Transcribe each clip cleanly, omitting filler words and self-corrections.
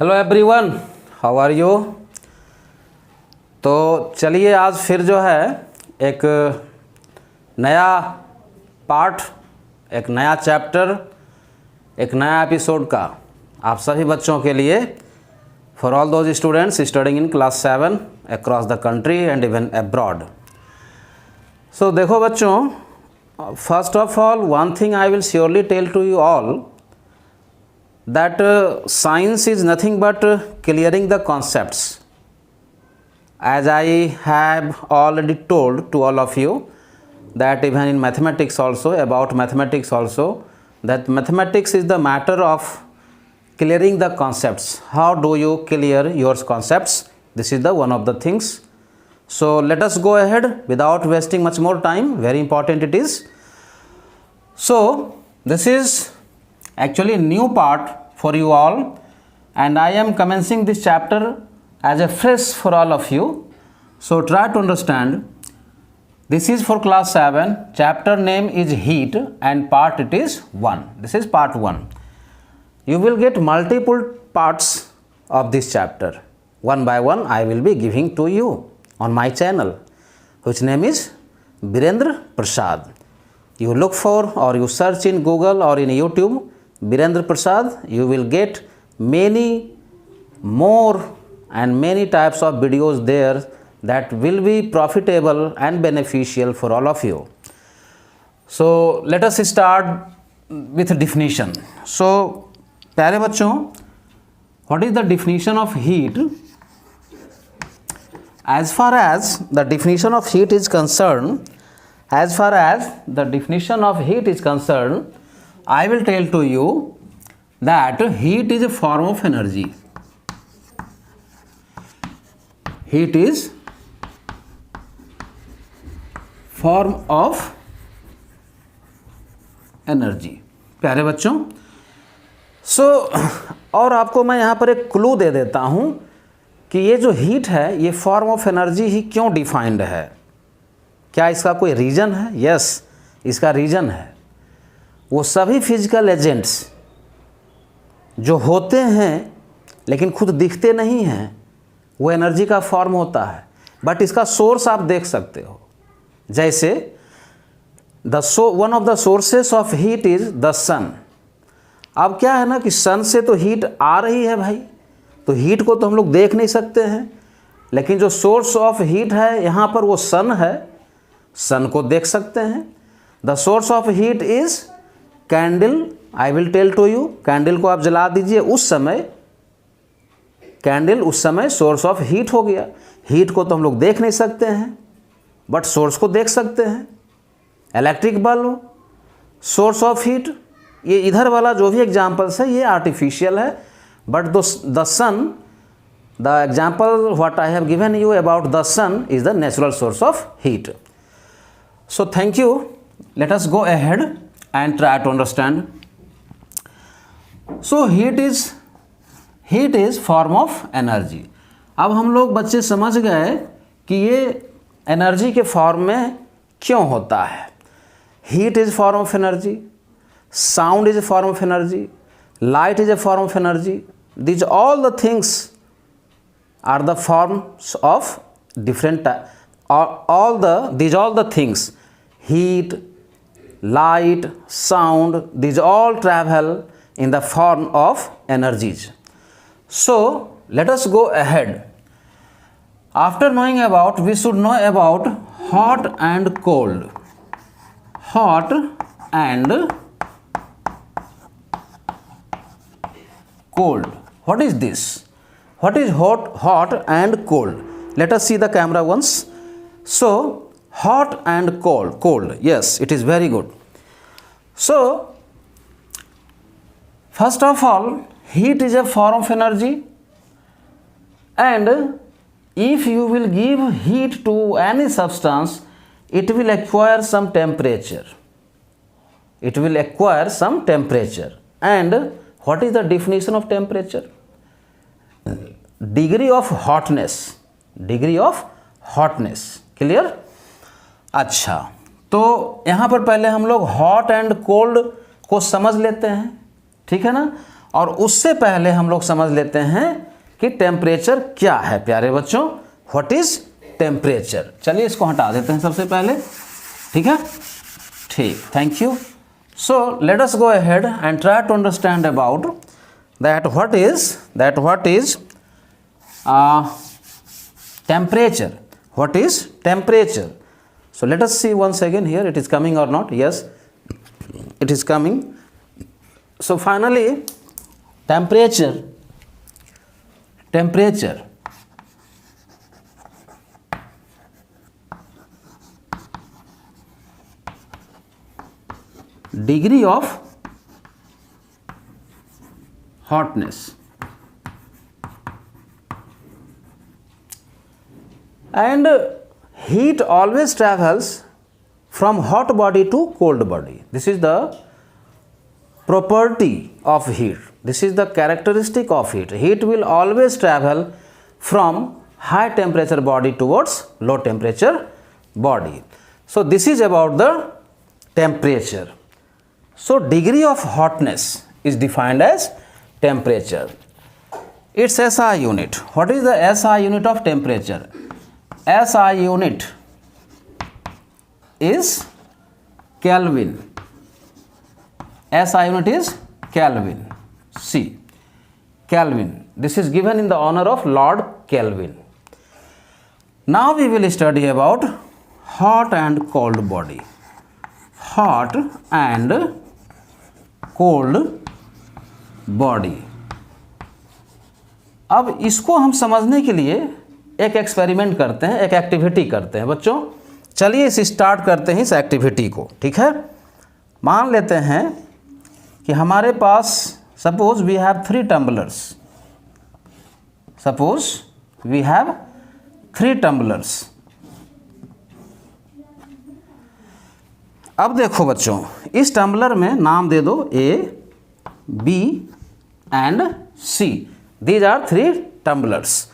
Hello everyone, how are you. तो चलिए आज फिर जो है एक नया पार्ट, एक नया चैप्टर, एक नया एपिसोड का आप सभी बच्चों के लिए, for all those students studying in class 7 across the country and even abroad. So देखो बच्चों, first of all one thing I will surely tell to you all that science is nothing but clearing the concepts, as I have already told to all of you that even in mathematics also, about mathematics also, that mathematics is the matter of clearing the concepts. How do you clear your concepts? This is the one of the things. So let us go ahead without wasting much more time. Very important it is. So this is actually new part for you all, and I am commencing this chapter as a fresh for all of you. So try to understand. This is for class 7. Chapter name is heat and part it is 1. This is part 1. You will get multiple parts of this chapter. One by one I will be giving to you on my channel, which name is Birendra Prasad. You look for or you search in Google or in YouTube Birendra Prasad, you will get many more and many types of videos there that will be profitable and beneficial for all of you. So let us start with definition. So प्यारे बच्चों, what is the definition of heat? As far as the definition of heat is concerned, I will tell to you that heat is a form of energy. Heat is form of energy. प्यारे बच्चों, और आपको मैं यहाँ पर एक clue दे देता हूँ कि ये जो हीट है ये फॉर्म ऑफ एनर्जी ही क्यों डिफाइंड है। क्या इसका कोई रीज़न है? यस, इसका रीज़न है। वो सभी फिजिकल एजेंट्स जो होते हैं लेकिन खुद दिखते नहीं हैं, वो एनर्जी का फॉर्म होता है, बट इसका सोर्स आप देख सकते हो। जैसे one of the sources of heat is the sun. अब क्या है ना कि सन से तो हीट आ रही है भाई, तो हीट को तो हम लोग देख नहीं सकते हैं, लेकिन जो सोर्स ऑफ हीट है यहाँ पर वो सन है, सन को देख सकते हैं। The source of heat is candle. I will tell to you, candle को आप जला दीजिए, उस समय कैंडल उस समय सोर्स ऑफ हीट हो गया। हीट को तो हम लोग देख नहीं सकते हैं, बट सोर्स को देख सकते हैं। Electric bulb source of heat, ये इधर वाला जो भी एग्जाम्पल्स है ये आर्टिफिशियल है, but the sun, the example what I have given you about the sun is the natural source of heat. So thank you. Let us go ahead and try to understand. So heat is form of energy. अब हम लोग बच्चे समझ गए कि ये energy के form में क्यों होता है. Heat is form of energy, sound is a form of energy, light is a form of energy. These all the things are the forms of different type. These all the things, heat, light, sound, these all travel in the form of energies. So let us go ahead. After knowing about, we should know about hot and cold. Hot and cold. What is this? What is hot and cold? Let us see the camera once. So hot and cold, yes, it is very good. So first of all, heat is a form of energy, and if you will give heat to any substance, it will acquire some temperature. And what is the definition of temperature? Degree of hotness. Clear? अच्छा, तो यहाँ पर पहले हम लोग hot and cold को समझ लेते हैं, ठीक है ना. और उससे पहले हम लोग समझ लेते हैं कि टेम्परेचर क्या है प्यारे बच्चों, व्हाट इज टेम्परेचर। चलिए इसको हटा देते हैं सबसे पहले, ठीक है, ठीक, thank you. So let us go ahead and try to understand about that what is temperature. What is temperature? So let us see once again here, it is coming or not. Yes, it is coming. So finally temperature degree of hotness, and heat always travels from hot body to cold body. This is the property of heat. This is the characteristic of heat. Heat will always travel from high temperature body towards low temperature body. So this is about the temperature. So degree of hotness is defined as temperature. Its SI unit. What is the SI unit of temperature? SI unit is Kelvin. SI unit is Kelvin. See, Kelvin. This is given in the honor of Lord Kelvin. Now we will study about hot and cold body. Hot and cold body. अब इसको हम समझने के लिए एक experiment करते हैं, एक एक्टिविटी करते हैं बच्चों। चलिए इस स्टार्ट करते हैं इस एक्टिविटी को, ठीक है। मान लेते हैं कि हमारे पास suppose we have 3 tumblers. Suppose we have 3 tumblers. अब देखो बच्चों, इस टम्बलर में नाम दे दो A, B and C। These are 3 tumblers.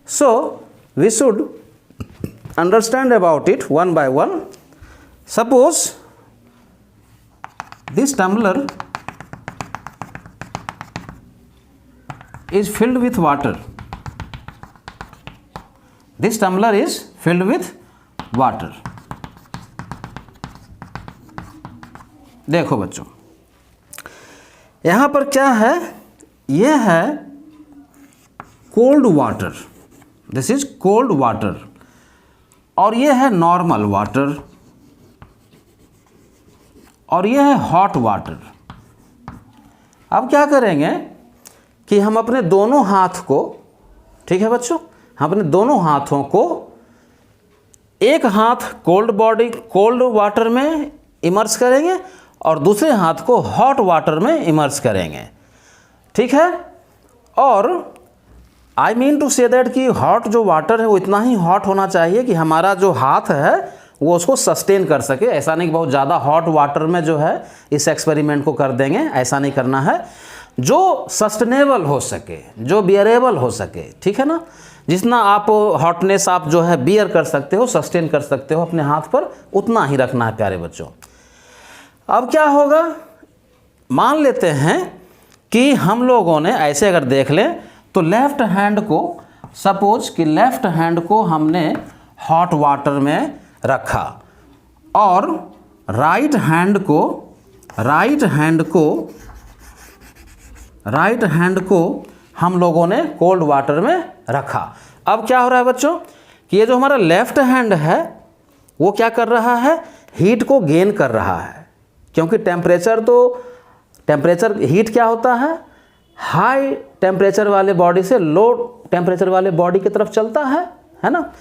So we should understand about it one by one. Suppose this tumbler is filled with water. This tumbler is filled with water. देखो बच्चों, यहाँ पर क्या है, ये है cold water. This is cold water और ये है नॉर्मल वाटर और ये है हॉट वाटर। अब क्या करेंगे कि हम अपने दोनों हाथ को, ठीक है बच्चों, हम अपने दोनों हाथों को, एक हाथ कोल्ड वाटर में इमर्स करेंगे और दूसरे हाथ को हॉट वाटर में इमर्स करेंगे, ठीक है। और I mean to say that कि हॉट जो वाटर है वो इतना ही हॉट होना चाहिए कि हमारा जो हाथ है वो उसको सस्टेन कर सके। ऐसा नहीं कि बहुत ज़्यादा हॉट वाटर में जो है इस एक्सपेरिमेंट को कर देंगे, ऐसा नहीं करना है। जो सस्टेनेबल हो सके, जो बियरेबल हो सके, ठीक है ना। जितना आप हॉटनेस आप जो है बियर कर सकते हो, सस्टेन कर सकते हो अपने हाथ पर, उतना ही रखना है प्यारे बच्चों। अब क्या होगा, मान लेते हैं कि हम लोगों ने ऐसे अगर देख लें तो लेफ़्ट हैंड को, सपोज कि लेफ़्ट हैंड को हमने हॉट वाटर में रखा और राइट हैंड को हम लोगों ने कोल्ड वाटर में रखा। अब क्या हो रहा है बच्चों कि ये जो हमारा लेफ़्ट हैंड है वो क्या कर रहा है, हीट को गेन कर रहा है। क्योंकि टेम्परेचर हीट क्या होता है, हाई टेम्परेचर वाले बॉडी से लो टेम्परेचर वाले बॉडी की तरफ चलता है ना।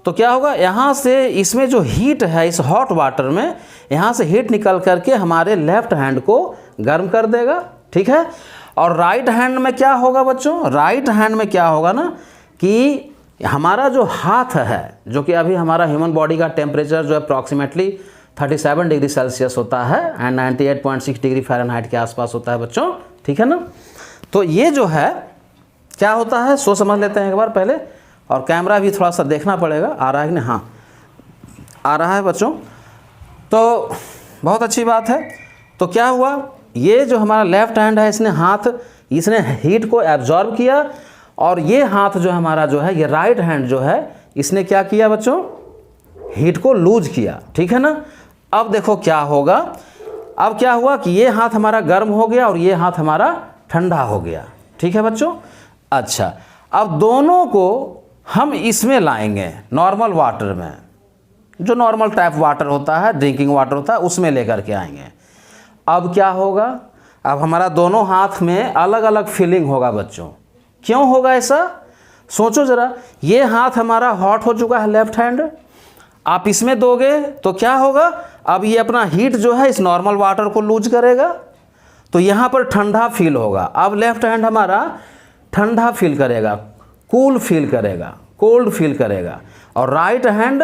तो क्या होगा, यहाँ से इसमें जो हीट है इस हॉट वाटर में, यहाँ से हीट निकल करके हमारे लेफ़्ट हैंड को गर्म कर देगा, ठीक है। और राइट हैंड में क्या होगा बच्चों, राइट हैंड में क्या होगा ना कि हमारा जो हाथ है, जो कि अभी हमारा ह्यूमन बॉडी का टेम्परेचर जो अप्रॉक्सीमेटली 37 डिग्री सेल्सियस होता है एंड 98.6 डिग्री फ़ारेनहाइट के आसपास होता है बच्चों, ठीक है ना। तो ये जो है क्या होता है सो समझ लेते हैं एक बार पहले, और कैमरा भी थोड़ा सा देखना पड़ेगा, आ रहा है कि नहीं, हाँ आ रहा है बच्चों। तो बहुत अच्छी बात है। तो क्या हुआ, ये जो हमारा लेफ़्ट हैंड है इसने हाथ इसने हीट को एब्जॉर्ब किया, और ये हाथ जो हमारा जो है, ये राइट हैंड जो है, इसने क्या किया बच्चों, हीट को लूज किया, ठीक है ना। अब देखो क्या होगा, अब क्या हुआ कि ये हाथ हमारा गर्म हो गया और ये हाथ हमारा ठंडा हो गया, ठीक है बच्चों। अच्छा, अब दोनों को हम इसमें लाएंगे नॉर्मल वाटर में, जो नॉर्मल टैप वाटर होता है, ड्रिंकिंग वाटर होता है, उसमें लेकर के आएंगे। अब क्या होगा, अब हमारा दोनों हाथ में अलग अलग फीलिंग होगा बच्चों। क्यों होगा ऐसा, सोचो ज़रा। ये हाथ हमारा हॉट हो चुका है, लेफ्ट हैंड, आप इसमें दोगे तो क्या होगा, अब ये अपना हीट जो है इस नॉर्मल वाटर को लूज करेगा, तो यहाँ पर ठंडा फील होगा। अब लेफ्ट हैंड हमारा ठंडा फील करेगा, कूल फील करेगा, कोल्ड फील करेगा, और राइट हैंड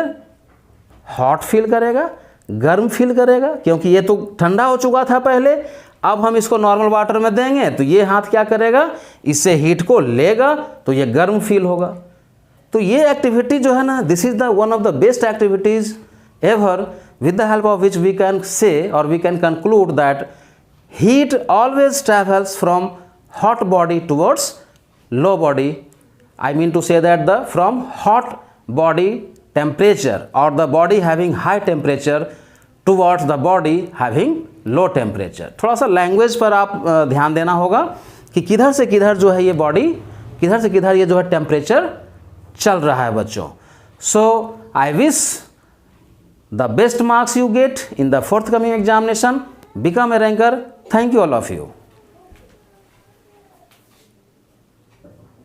हॉट फील करेगा, गर्म फील करेगा, क्योंकि ये तो ठंडा हो चुका था पहले। अब हम इसको नॉर्मल वाटर में देंगे तो ये हाथ क्या करेगा, इससे हीट को लेगा, तो ये गर्म फील होगा। तो ये एक्टिविटी जो है ना, this is the one of the best activities ever, with the help of which we can say or we can conclude that heat always travels from hot body towards low body. I mean to say that the from hot body temperature or the body having high temperature towards the body having low temperature. थोड़ा सा language पर आप ध्यान देना होगा कि किधर से किधर जो है ये बॉडी, किधर से किधर ये जो है टेम्परेचर चल रहा है बच्चों। So I wish the best marks you get in the forthcoming examination. Become a ranker. Thank you all of you.